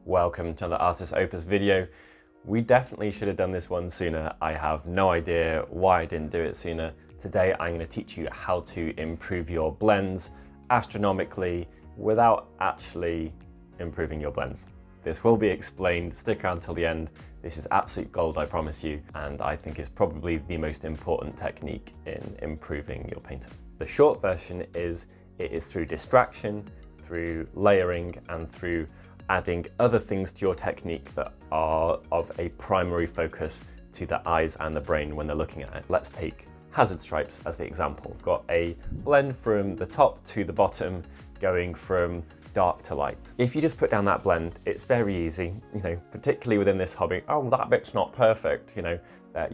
Welcome to the Artis Opus video. We definitely should have done this one sooner. I have no idea why I didn't do it sooner. Today I'm going to teach you how to improve your blends astronomically without actually improving your blends. This will be explained, stick around till the end. This is absolute gold, I promise you, and I think it's probably the most important technique in improving your painting. The short version is it is through distraction, through layering, and through adding other things to your technique that are of a primary focus to the eyes and the brain when they're looking at it. Let's take hazard stripes as the example. We've got a blend from the top to the bottom, going from dark to light. If you just put down that blend, it's very easy, particularly within this hobby. Oh, that bit's not perfect, you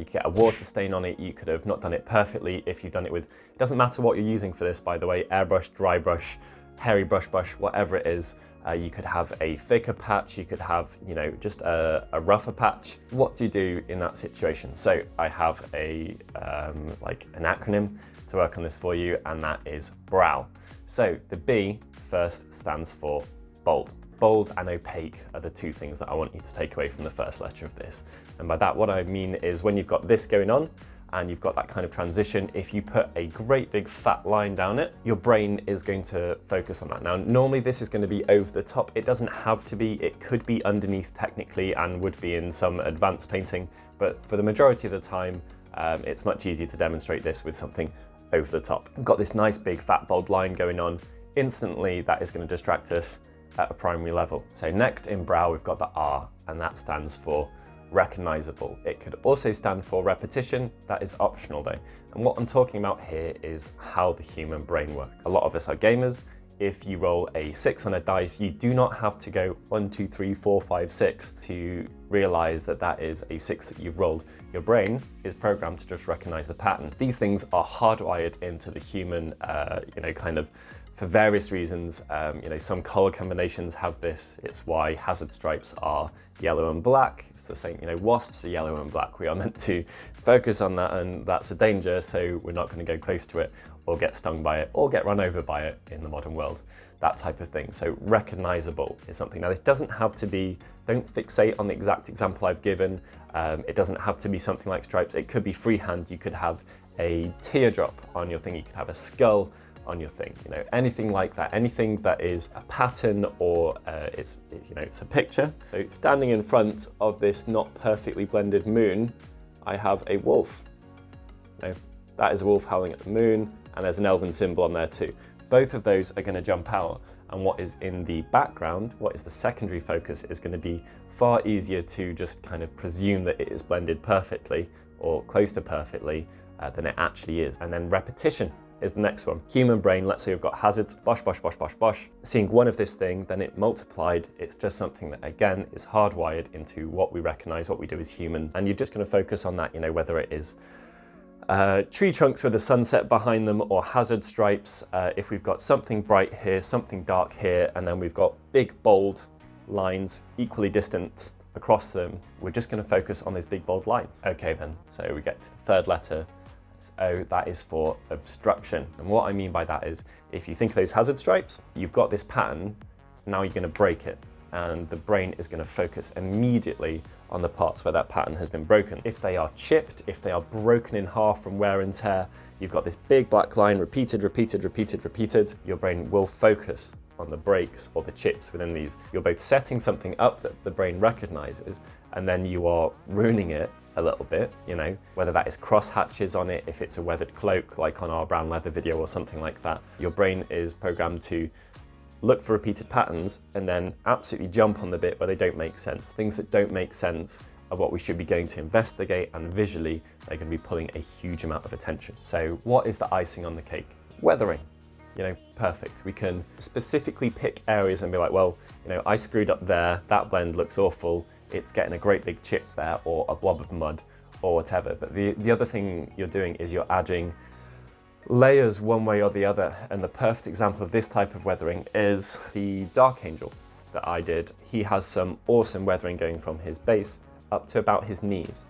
get a water stain on it, you could have not done it perfectly if you've done it with, it doesn't matter what you're using for this, by the way, airbrush, dry brush, hairy brush, whatever it is. You could have a thicker patch, you could have, just a rougher patch. What do you do in that situation? So I have an acronym to work on this for you, and that is brow. So the B first stands for bold. Bold and opaque are the two things that I want you to take away from the first letter of this. And by that, what I mean is when you've got this going on, and you've got that kind of transition, if you put a great big fat line down it, your brain is going to focus on that. Now, normally this is going to be over the top. It doesn't have to be, it could be underneath technically and would be in some advanced painting, but for the majority of the time, it's much easier to demonstrate this with something over the top. We've got this nice big fat bold line going on. Instantly, that is going to distract us at a primary level. So next in brow, we've got the R, and that stands for recognizable. It could also stand for repetition. That is optional though. And what I'm talking about here is how the human brain works. A lot of us are gamers. If you roll a 6 on a dice, you do not have to go 1, 2, 3, 4, 5, 6 to realize that that is a 6 that you've rolled. Your brain is programmed to just recognize the pattern. These things are hardwired into the human, for various reasons. Some color combinations have this. It's why hazard stripes are yellow and black. It's the same, wasps are yellow and black. We are meant to focus on that, and that's a danger, so we're not going to go close to it or get stung by it or get run over by it in the modern world, that type of thing. So recognizable is something. Now this doesn't have to be, don't fixate on the exact example I've given. It doesn't have to be something like stripes. It could be freehand. You could have a teardrop on your thing. You could have a skull on your thing, anything like that, anything that is a pattern or it's a picture. So standing in front of this not perfectly blended moon, I have a wolf. That is a wolf howling at the moon, and there's an elven symbol on there too. Both of those are going to jump out, and what is in the background, what is the secondary focus, is going to be far easier to just kind of presume that it is blended perfectly or close to perfectly than it actually is. And then repetition is the next one. Human brain, let's say we've got hazards, bosh, bosh, bosh, bosh, bosh. Seeing one of this thing, then it multiplied. It's just something that, again, is hardwired into what we recognize, what we do as humans. And you're just going to focus on that, whether it is tree trunks with a sunset behind them or hazard stripes. If we've got something bright here, something dark here, and then we've got big, bold lines equally distant across them, we're just going to focus on those big, bold lines. Okay, then, so we get to the third letter. O, that is for obstruction. And what I mean by that is, if you think of those hazard stripes, you've got this pattern, now you're going to break it, and the brain is going to focus immediately on the parts where that pattern has been broken. If they are chipped, if they are broken in half from wear and tear, you've got this big black line repeated, your brain will focus on the breaks or the chips within these. You're both setting something up that the brain recognizes, and then you are ruining it a little bit, whether that is cross hatches on it, if it's a weathered cloak, like on our brown leather video or something like that. Your brain is programmed to look for repeated patterns and then absolutely jump on the bit where they don't make sense. Things that don't make sense are what we should be going to investigate, and visually, they're going to be pulling a huge amount of attention. So what is the icing on the cake? Weathering. Perfect. We can specifically pick areas and be like, well, I screwed up there, that blend looks awful, it's getting a great big chip there, or a blob of mud, or whatever. But the other thing you're doing is you're adding layers one way or the other. And the perfect example of this type of weathering is the Dark Angel that I did. He has some awesome weathering going from his base up to about his knees.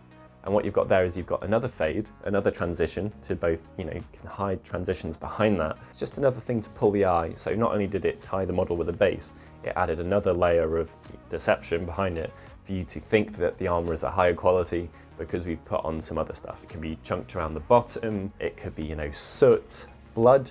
And what you've got there is you've got another fade, another transition to both, you can hide transitions behind that. It's just another thing to pull the eye. So not only did it tie the model with a base, it added another layer of deception behind it for you to think that the armor is a higher quality because we've put on some other stuff. It can be chunked around the bottom, it could be, soot, blood,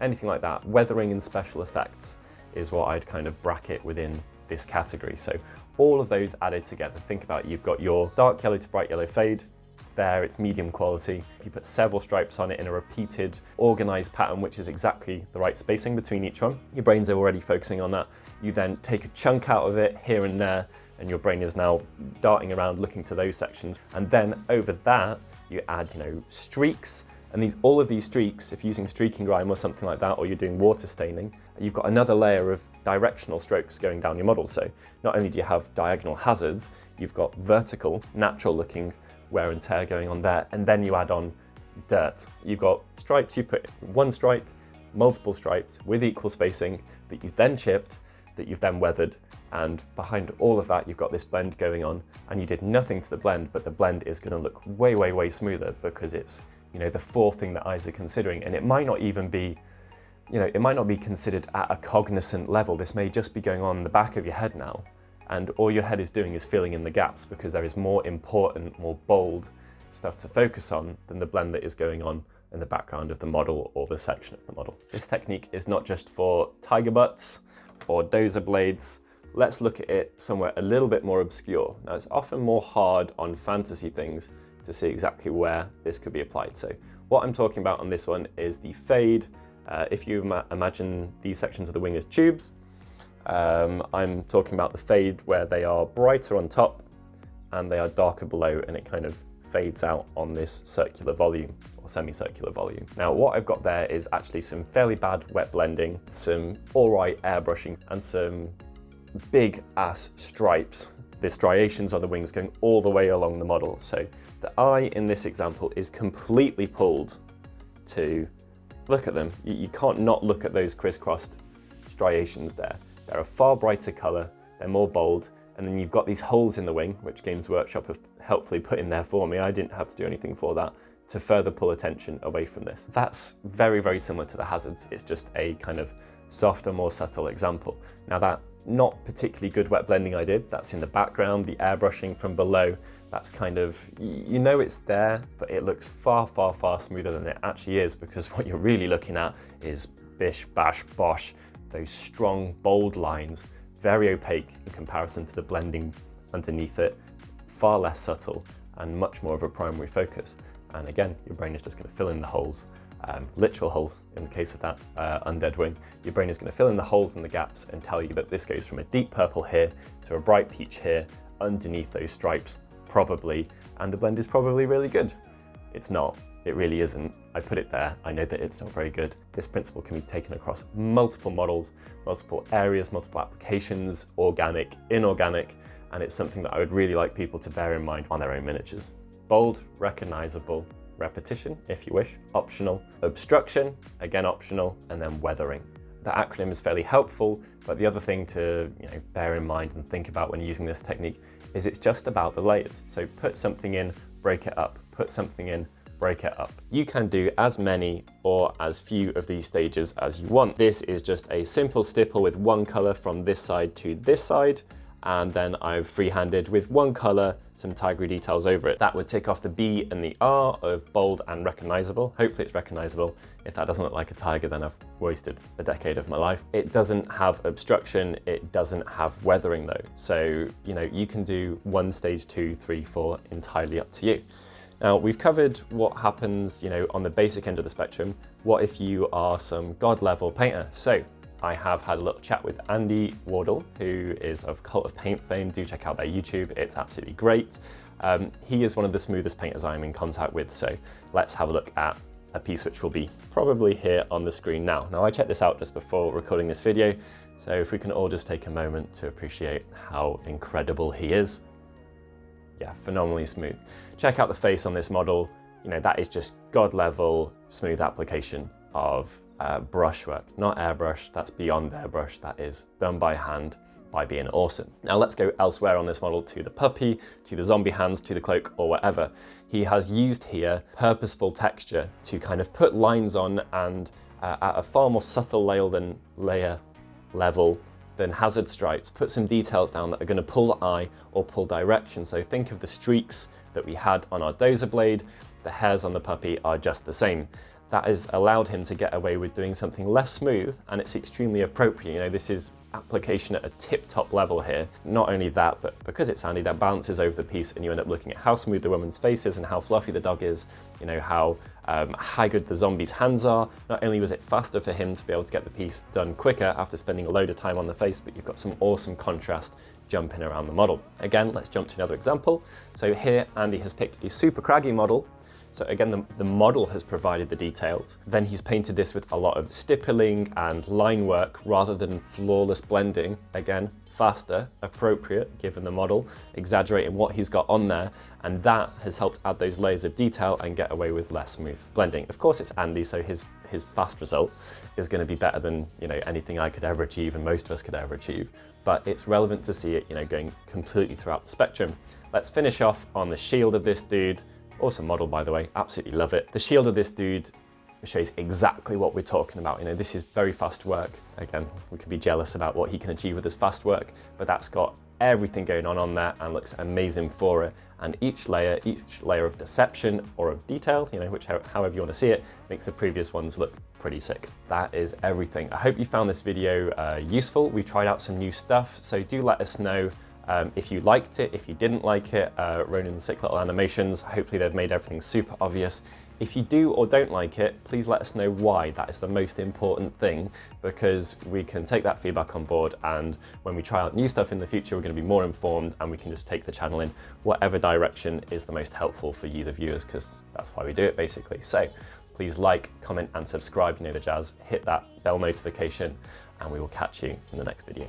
anything like that. Weathering and special effects is what I'd kind of bracket within this category. So all of those added together. Think about it. You've got your dark yellow to bright yellow fade. It's there, it's medium quality. You put several stripes on it in a repeated, organized pattern, which is exactly the right spacing between each one. Your brain's already focusing on that. You then take a chunk out of it here and there, and your brain is now darting around looking to those sections. And then over that, you add, streaks. And all of these streaks, if you're using streaking grime or something like that, or you're doing water staining, you've got another layer of directional strokes going down your model. So not only do you have diagonal hazards, you've got vertical, natural looking wear and tear going on there, and then you add on dirt. You've got stripes, you put one stripe, multiple stripes with equal spacing that you've then chipped, that you've then weathered, and behind all of that you've got this blend going on, and you did nothing to the blend, but the blend is going to look way, way, way smoother because it's the fourth thing that eyes are considering, and it might not even be it might not be considered at a cognizant level. This may just be going on in the back of your head now, and all your head is doing is filling in the gaps because there is more important, more bold stuff to focus on than the blend that is going on in the background of the model or the section of the model. This technique is not just for tiger butts or dozer blades. Let's look at it somewhere a little bit more obscure. Now, it's often more hard on fantasy things to see exactly where this could be applied. So what I'm talking about on this one is the fade. If you imagine these sections of the wing as tubes, I'm talking about the fade where they are brighter on top and they are darker below, and it kind of fades out on this circular volume or semicircular volume. Now what I've got there is actually some fairly bad wet blending, some alright airbrushing, and some big ass stripes. The striations on the wings going all the way along the model. So the eye in this example is completely pulled to look at them. You can't not look at those crisscrossed striations there. They're a far brighter color, they're more bold, and then you've got these holes in the wing, which Games Workshop have helpfully put in there for me. I didn't have to do anything for that to further pull attention away from this. That's very, very similar to the hazards. It's just a kind of softer, more subtle example. Now that not particularly good wet blending I did, that's in the background, the airbrushing from below, that's kind of, it's there, but it looks far, far, far smoother than it actually is, because what you're really looking at is bish, bash, bosh, those strong, bold lines, very opaque in comparison to the blending underneath it, far less subtle and much more of a primary focus. And again, your brain is just going to fill in the holes, literal holes in the case of that undead wing. Your brain is going to fill in the holes and the gaps and tell you that this goes from a deep purple here to a bright peach here, underneath those stripes, probably, and the blend is probably really good. It's not. It really isn't. I put it there. I know that it's not very good. This principle can be taken across multiple models, multiple areas, multiple applications, organic, inorganic, and it's something that I would really like people to bear in mind on their own miniatures. Bold, recognizable, repetition, if you wish, optional, obstruction, again optional, and then weathering. The acronym is fairly helpful, but the other thing to bear in mind and think about when using this technique is it's just about the layers. So put something in, break it up, put something in, break it up. You can do as many or as few of these stages as you want. This is just a simple stipple with one color from this side to this side, and then I've freehanded with one color some tigery details over it. That would tick off the B and the R of bold and recognizable. Hopefully it's recognizable. If that doesn't look like a tiger, then I've wasted a decade of my life. It doesn't have obstruction, it doesn't have weathering though. So, you can do 1 stage 2, 3, 4, entirely up to you. Now, we've covered what happens, on the basic end of the spectrum. What if you are some god level painter? So I have had a little chat with Andy Wardle, who is of Cult of Paint fame. Do check out their YouTube, it's absolutely great. He is one of the smoothest painters I'm in contact with, so let's have a look at a piece which will be probably here on the screen now. Now, I checked this out just before recording this video, so if we can all just take a moment to appreciate how incredible he is. Yeah, phenomenally smooth. Check out the face on this model. That is just god level smooth application of brushwork, not airbrush. That's beyond airbrush. That is done by hand. by being awesome. Now let's go elsewhere on this model, to the puppy, to the zombie hands, to the cloak, or whatever. He has used here purposeful texture to kind of put lines on, and at a far more subtle layer level than hazard stripes, put some details down that are going to pull the eye or pull direction. So think of the streaks that we had on our dozer blade. The hairs on the puppy are just the same. That has allowed him to get away with doing something less smooth, and it's extremely appropriate. You know, this is application at a tip-top level here. Not only that, but because it's Andy, that balances over the piece, and you end up looking at how smooth the woman's face is and how fluffy the dog is, you know, how good the zombie's hands are. Not only was it faster for him to be able to get the piece done quicker after spending a load of time on the face, but you've got some awesome contrast jumping around the model. Again, let's jump to another example. So here, Andy has picked a super craggy model. So again, the model has provided the details. Then he's painted this with a lot of stippling and line work rather than flawless blending. Again, faster, appropriate, given the model, exaggerating what he's got on there, and that has helped add those layers of detail and get away with less smooth blending. Of course, it's Andy, so his fast result is going to be better than, you know, anything I could ever achieve and most of us could ever achieve. But it's relevant to see it, you know, going completely throughout the spectrum. Let's finish off on the shield of this dude. Awesome model, by the way, absolutely love it. The shield of this dude shows exactly what we're talking about. You know, this is very fast work. Again, we could be jealous about what he can achieve with his fast work, but that's got everything going on there and looks amazing for it. And each layer of deception or of detail, you know, however you want to see it, makes the previous ones look pretty sick. That is everything. I hope you found this video useful. We tried out some new stuff, so do let us know if you liked it, if you didn't like it. Ronan's sick little animations, hopefully they've made everything super obvious. If you do or don't like it, please let us know why. That is the most important thing, because we can take that feedback on board, and when we try out new stuff in the future, we're going to be more informed, and we can just take the channel in whatever direction is the most helpful for you, the viewers, because that's why we do it basically. So please like, comment and subscribe, you know the jazz. Hit that bell notification, and we will catch you in the next video.